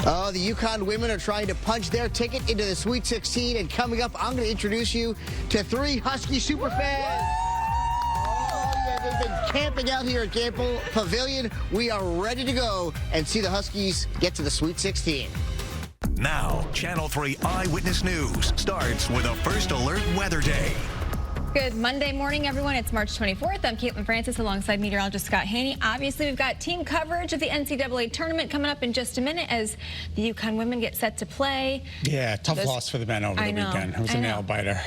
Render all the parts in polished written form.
Oh, the UConn women are trying to punch their ticket into the Sweet 16. And coming up, I'm going to introduce you to 3 Husky superfans. Oh, yeah, they've been camping out here at Gamble Pavilion. We are ready to go and see the Huskies get to the Sweet 16. Now, Channel 3 Eyewitness News starts with a First Alert Weather Day. Good Monday morning, everyone. It's March 24th. I'm Caitlin Francis alongside meteorologist Scott Haney. Obviously, we've got team coverage of the NCAA tournament coming up in just a minute as the UConn women get set to play. Yeah, tough loss for the men over the weekend. It was a nail biter.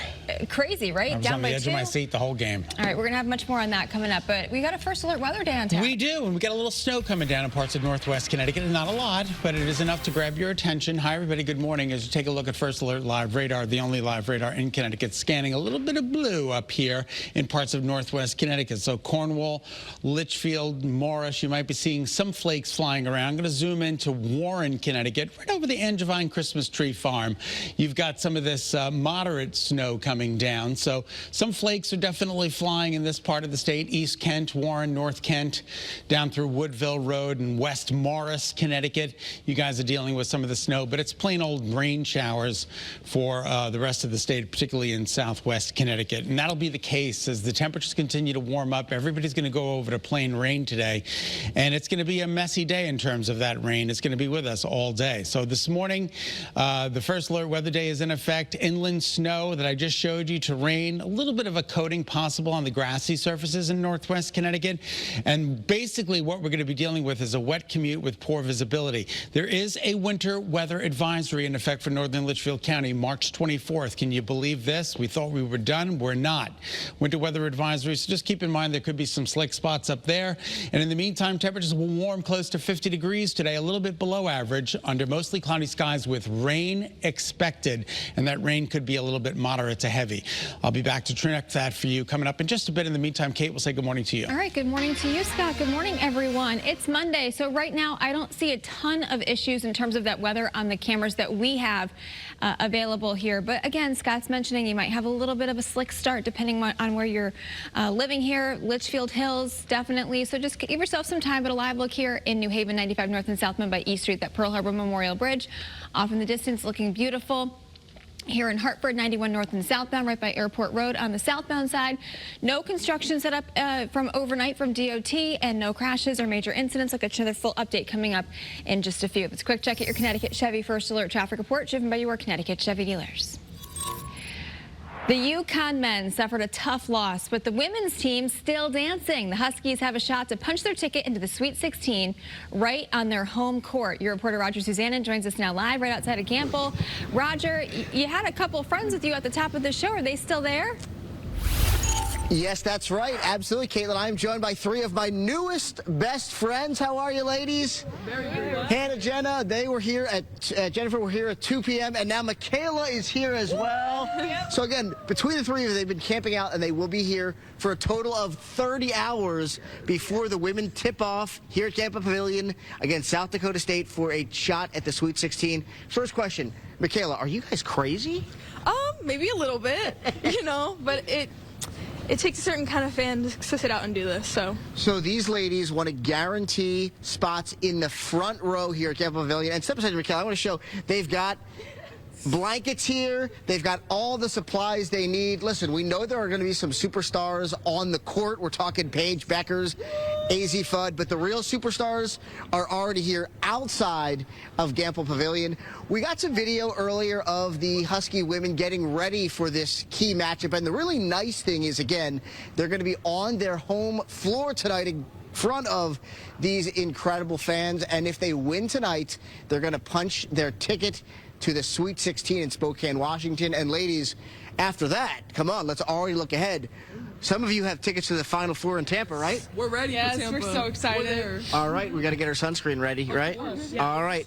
Crazy, right? I was on the edge of my seat the whole game. All right, we're going to have much more on that coming up, but we got a First Alert Weather Day on tap. We do, and we got a little snow coming down in parts of northwest Connecticut. Not a lot, but it is enough to grab your attention. Hi, everybody. Good morning. As you take a look at First Alert Live Radar, the only live radar in Connecticut, scanning a little bit of blue up here in parts of northwest Connecticut. So Cornwall, Litchfield, Morris, you might be seeing some flakes flying around. I'm going to zoom into Warren, Connecticut, right over the Angevine Christmas Tree Farm. You've got some of this moderate snow coming down. So some flakes are definitely flying in this part of the state. East Kent, Warren, North Kent, down through Woodville Road and West Morris, Connecticut. You guys are dealing with some of the snow, but it's plain old rain showers for the rest of the state, particularly in southwest Connecticut. And that'll be the case as the temperatures continue to warm up. Everybody's going to go over to plain rain today, and it's going to be a messy day in terms of that rain. It's going to be with us all day. So this morning, the First Alert Weather Day is in effect. Inland snow that I just showed you to rain, a little bit of a coating possible on the grassy surfaces in northwest Connecticut. And basically what we're going to be dealing with is a wet commute with poor visibility. There is a winter weather advisory in effect for northern Litchfield County, March 24th. Can you believe this? We thought we were done. We're not. Winter weather advisory, so just keep in mind there could be some slick spots up there. And in the meantime, temperatures will warm close to 50 degrees today, a little bit below average, under mostly cloudy skies with rain expected. And that rain could be a little bit moderate to heavy. I'll be back to track that for you coming up in just a bit. In the meantime, Kate will say good morning to you. All right, good morning to you, Scott. Good morning, everyone. It's Monday, so right now I don't see a ton of issues in terms of that weather on the cameras that we have available here. But again, Scott's mentioning you might have a little bit of a slick start depending on where you're living here. Litchfield Hills, definitely. So just give yourself some time. But a live look here in New Haven, 95 North and Southbound by East Street, that Pearl Harbor Memorial Bridge. Off in the distance, looking beautiful. Here in Hartford, 91 north and southbound, right by Airport Road on the southbound side. No construction set up from overnight from DOT and no crashes or major incidents. I'll get you another full update coming up in just a few. Let's quick check at your Connecticut Chevy First Alert traffic report driven by your Connecticut Chevy dealers. The UConn men suffered a tough loss, but the women's team still dancing. The Huskies have a shot to punch their ticket into the Sweet 16 right on their home court. Your reporter Roger Susanna joins us now live right outside of Gamble. Roger, you had a couple friends with you at the top of the show. Are they still there? Yes, that's right. Absolutely, Caitlin. I'm joined by 3 of my newest best friends. How are you, ladies? Very good. Hannah, Jenna, they were here at, Jennifer were here at 2 p.m. And now Michaela is here as well. Yep. So again, between the 3 of you, they've been camping out and they will be here for a total of 30 hours before the women tip off here at Gamble Pavilion against South Dakota State for a shot at the Sweet 16. First question, Michaela, are you guys crazy? Maybe a little bit, you know, but it takes a certain kind of fan to sit out and do this, so. So these ladies want to guarantee spots in the front row here at Gamble Pavilion. And step aside, Michaela, I want to show they've got blankets here. They've got all the supplies they need. Listen, we know there are going to be some superstars on the court. We're talking Paige Beckers, AZ Fudd, but the real superstars are already here outside of Gamble Pavilion. We got some video earlier of the Husky women getting ready for this key matchup, and the really nice thing is, again, they're going to be on their home floor tonight in front of these incredible fans, and if they win tonight, they're going to punch their ticket to the Sweet 16 in Spokane, Washington. And ladies, after that, come on, let's already look ahead. Some of you have tickets to the Final Four in Tampa, right? We're ready for Tampa. Yes, we're so excited. All right, we got to get our sunscreen ready, right? Yeah. All right.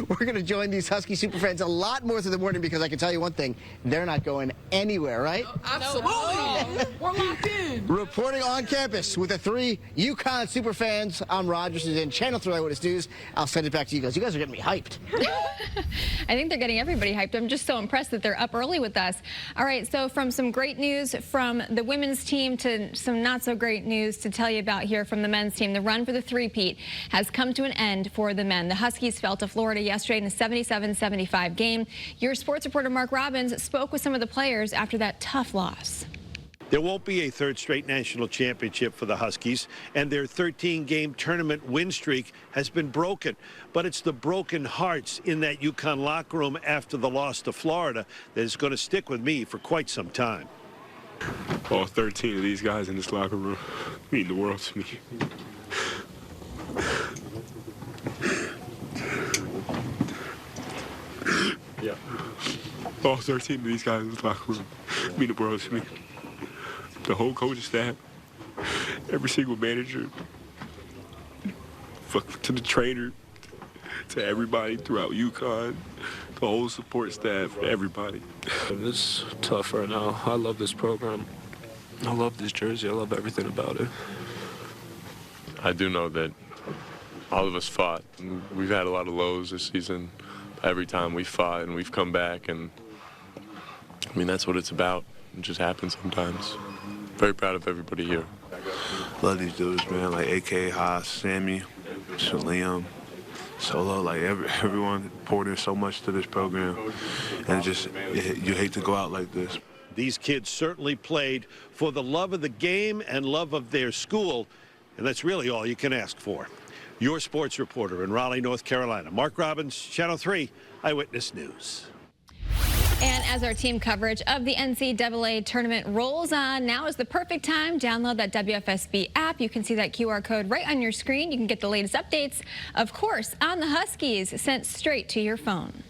We're going to join these Husky Superfans a lot more through the morning because I can tell you one thing, they're not going anywhere, right? Absolutely. We're locked in. Reporting on campus with the 3 UConn Superfans, I'm Rogers in Channel 3 Eyewitness News. I'll send it back to you guys. You guys are getting me hyped. I think they're getting everybody hyped. I'm just so impressed that they're up early with us. All right, so from some great news from the women's team to some not so great news to tell you about here from the men's team. The run for the three-peat has come to an end for the men. The Huskies fell to Florida yesterday in a 77-75 game. Your sports reporter Mark Robbins spoke with some of the players after that tough loss. There won't be a third straight national championship for the Huskies, and their 13-game tournament win streak has been broken. But it's the broken hearts in that UConn locker room after the loss to Florida that is going to stick with me for quite some time. All 13 of these guys in this locker room mean the world to me. Yeah. All 13 of these guys in this locker room mean the world to me. The whole coaching staff, every single manager, to the trainer, to everybody throughout UConn, the whole support staff, everybody. It's tough right now. I love this program. I love this jersey. I love everything about it. I do know that all of us fought. We've had a lot of lows this season. Every time we fought and we've come back, and I mean, that's what it's about. It just happens sometimes. Very proud of everybody here. Love these dudes, man, like AK, Haas, Sammy, Liam, Solo, like everyone poured in so much to this program, and just you hate to go out like this. These kids certainly played for the love of the game and love of their school, and that's really all you can ask for. Your sports reporter in Raleigh, North Carolina, Mark Robbins, Channel 3 Eyewitness News. And as our team coverage of the NCAA tournament rolls on, now is the perfect time. Download that WFSB app. You can see that QR code right on your screen. You can get the latest updates, of course, on the Huskies sent straight to your phone.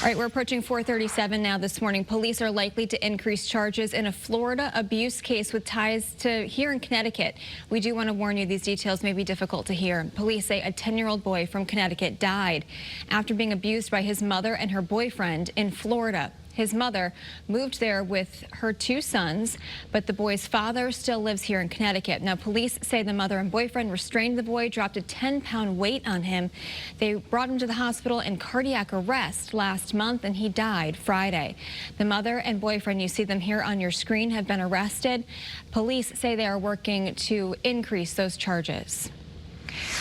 All right, we're approaching 4:37 now this morning. Police are likely to increase charges in a Florida abuse case with ties to here in Connecticut. We do want to warn you, these details may be difficult to hear. Police say a 10-year-old boy from Connecticut died after being abused by his mother and her boyfriend in Florida. His mother moved there with her two sons, but the boy's father still lives here in Connecticut. Now, police say the mother and boyfriend restrained the boy, dropped a 10-pound weight on him. They brought him to the hospital in cardiac arrest last month, and he died Friday. The mother and boyfriend, you see them here on your screen, have been arrested. Police say they are working to increase those charges.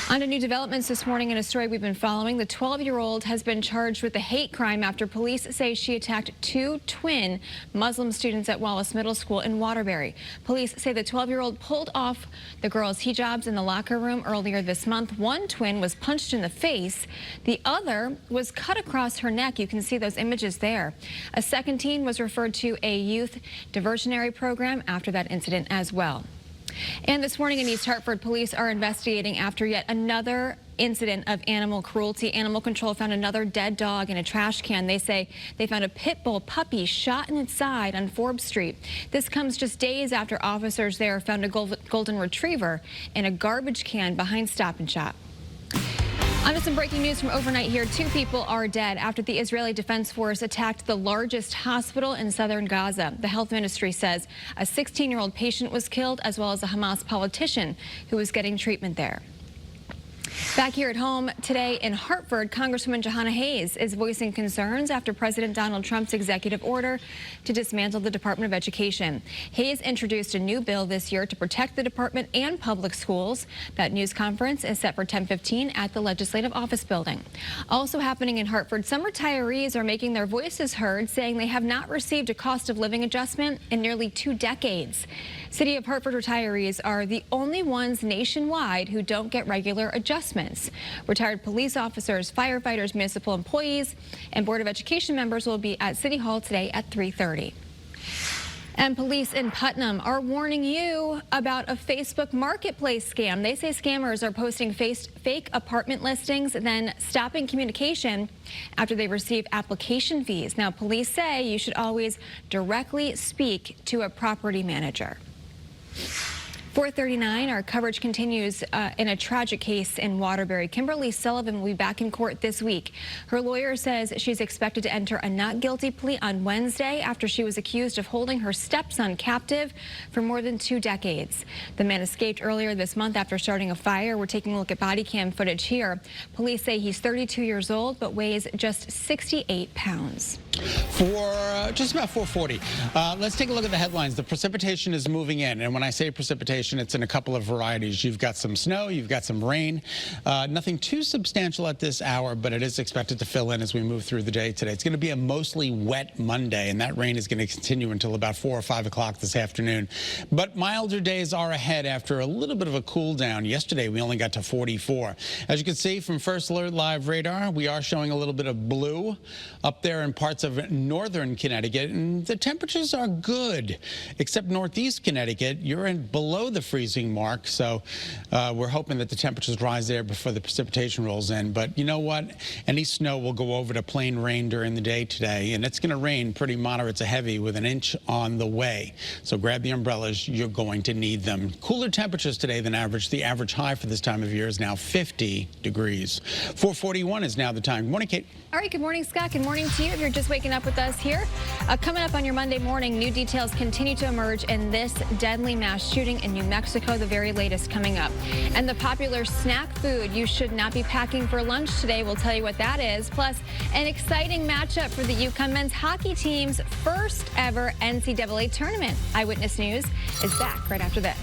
On to new developments this morning in a story we've been following. The 12-year-old has been charged with a hate crime after police say she attacked two twin Muslim students at Wallace Middle School in Waterbury. Police say the 12-year-old pulled off the girls' hijabs in the locker room earlier this month. One twin was punched in the face. The other was cut across her neck. You can see those images there. A second teen was referred to a youth diversionary program after that incident as well. And this morning in East Hartford, police are investigating after yet another incident of animal cruelty. Animal Control found another dead dog in a trash can. They say they found a pit bull puppy shot in its side on Forbes Street. This comes just days after officers there found a golden retriever in a garbage can behind Stop and Shop. On to some breaking news from overnight here. 2 people are dead after the Israeli Defense Force attacked the largest hospital in southern Gaza. The health ministry says a 16-year-old patient was killed, as well as a Hamas politician who was getting treatment there. Back here at home today in Hartford, Congresswoman Jahana Hayes is voicing concerns after President Donald Trump's executive order to dismantle the Department of Education. Hayes introduced a new bill this year to protect the department and public schools. That news conference is set for 10:15 at the Legislative Office Building. Also happening in Hartford, some retirees are making their voices heard, saying they have not received a cost of living adjustment in nearly 2 decades. City of Hartford retirees are the only ones nationwide who don't get regular adjustments. Retired police officers, firefighters, municipal employees, and Board of Education members will be at City Hall today at 3:30. And police in Putnam are warning you about a Facebook marketplace scam. They say scammers are posting fake apartment listings, then stopping communication after they receive application fees. Now, police say you should always directly speak to a property manager. 4:39, our coverage continues in a tragic case in Waterbury. Kimberly Sullivan will be back in court this week. Her lawyer says she's expected to enter a not guilty plea on Wednesday after she was accused of holding her stepson captive for more than 2 decades. The man escaped earlier this month after starting a fire. We're taking a look at body cam footage here. Police say he's 32 years old but weighs just 68 pounds. For just about 4:40. Let's take a look at the headlines. The precipitation is moving in, and when I say precipitation, it's in a couple of varieties. You've got some snow, you've got some rain. Nothing too substantial at this hour, but it is expected to fill in as we move through the day today. It's going to be a mostly wet Monday, and that rain is going to continue until about 4 or 5 o'clock this afternoon. But milder days are ahead after a little bit of a cool down. Yesterday, we only got to 44. As you can see from First Alert Live radar, we are showing a little bit of blue up there in parts of northern Connecticut, and the temperatures are good, except northeast Connecticut. You're below the freezing mark, so we're hoping that the temperatures rise there before the precipitation rolls in. But you know what? Any snow will go over to plain rain during the day today, and it's going to rain pretty moderate to heavy with an inch on the way. So grab the umbrellas. You're going to need them. Cooler temperatures today than average. The average high for this time of year is now 50 degrees. 4:41 is now the time. Good morning, Kate. All right, good morning, Scott. Good morning to you if you're just waking up with us here. Coming up on your Monday morning, new details continue to emerge in this deadly mass shooting in New Mexico, the very latest coming up. And the popular snack food you should not be packing for lunch today, we'll tell you what that is. Plus, an exciting matchup for the UConn men's hockey team's first ever NCAA tournament. Eyewitness News is back right after this.